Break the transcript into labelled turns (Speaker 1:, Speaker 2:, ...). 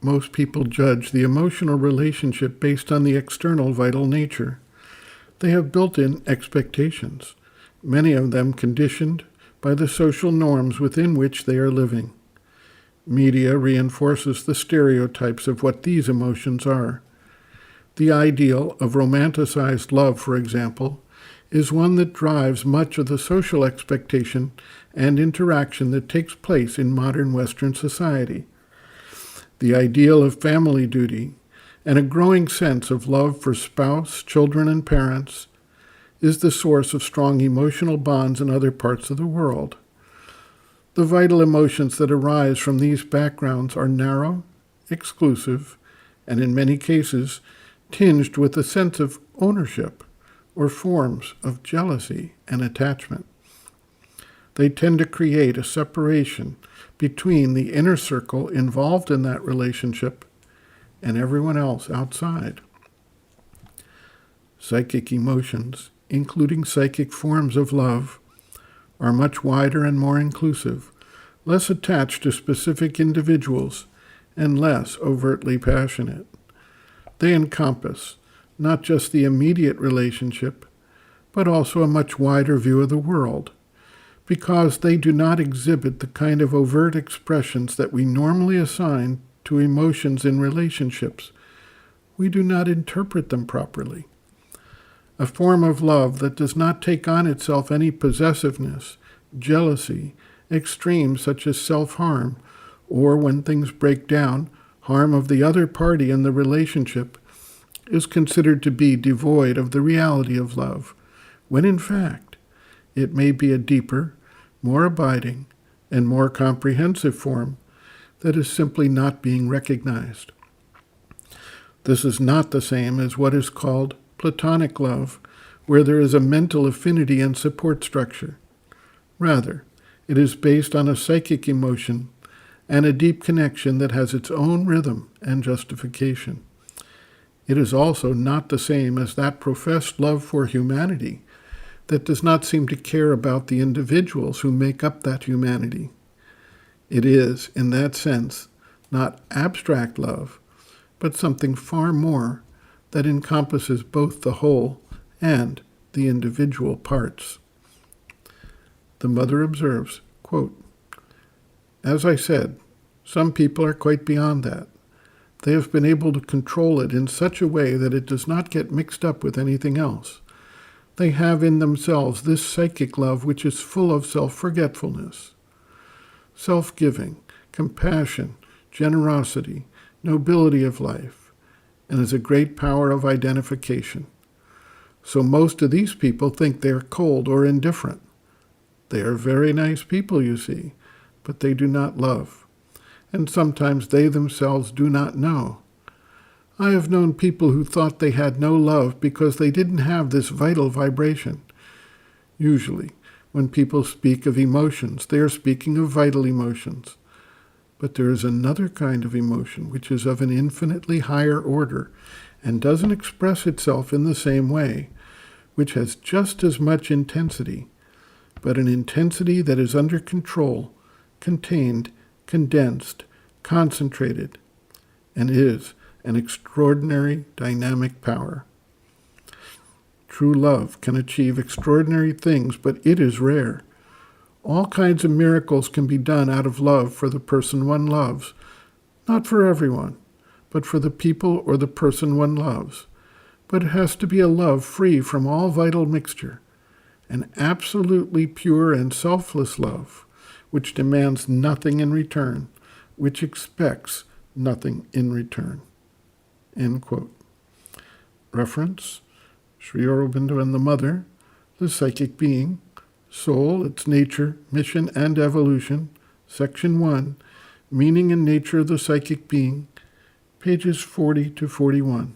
Speaker 1: most people judge the emotional relationship based on the external vital nature. They have built-in expectations, many of them conditioned by the social norms within which they are living. Media reinforces the stereotypes of what these emotions are. The ideal of romanticized love, for example, is one that drives much of the social expectation and interaction that takes place in modern Western society. The ideal of family duty and a growing sense of love for spouse, children, and parents is the source of strong emotional bonds in other parts of the world. The vital emotions that arise from these backgrounds are narrow, exclusive, and in many cases tinged with a sense of ownership or forms of jealousy and attachment. They tend to create a separation between the inner circle involved in that relationship and everyone else outside. Psychic emotions, including psychic forms of love, are much wider and more inclusive, less attached to specific individuals, and less overtly passionate. They encompass not just the immediate relationship, but also a much wider view of the world, because they do not exhibit the kind of overt expressions that we normally assign to emotions in relationships. We do not interpret them properly. A form of love that does not take on itself any possessiveness, jealousy, extremes such as self-harm, or when things break down, harm of the other party in the relationship, is considered to be devoid of the reality of love, when in fact it may be a deeper, more abiding, and more comprehensive form that is simply not being recognized. This is not the same as what is called platonic love, where there is a mental affinity and support structure. Rather, it is based on a psychic emotion and a deep connection that has its own rhythm and justification. It is also not the same as that professed love for humanity that does not seem to care about the individuals who make up that humanity. It is, in that sense, not abstract love, but something far more that encompasses both the whole and the individual parts. The mother observes, quote, "As I said, some people are quite beyond that. They have been able to control it in such a way that it does not get mixed up with anything else. They have in themselves this psychic love which is full of self-forgetfulness, self-giving, compassion, generosity, nobility of life, and is a great power of identification. So most of these people think they are cold or indifferent. They are very nice people, you see, but they do not love. And sometimes they themselves do not know. I have known people who thought they had no love because they didn't have this vital vibration. Usually, when people speak of emotions, they are speaking of vital emotions. But there is another kind of emotion which is of an infinitely higher order and doesn't express itself in the same way, which has just as much intensity, but an intensity that is under control, contained, condensed, concentrated, and is an extraordinary dynamic power. True love can achieve extraordinary things, but it is rare. All kinds of miracles can be done out of love for the person one loves, not for everyone, but for the people or the person one loves. But it has to be a love free from all vital mixture, an absolutely pure and selfless love, which demands nothing in return, which expects nothing in return." End quote. Reference, Sri Aurobindo and the Mother, The Psychic Being, Soul, Its Nature, Mission, and Evolution, Section 1, Meaning and Nature of the Psychic Being, pages 40 to 41.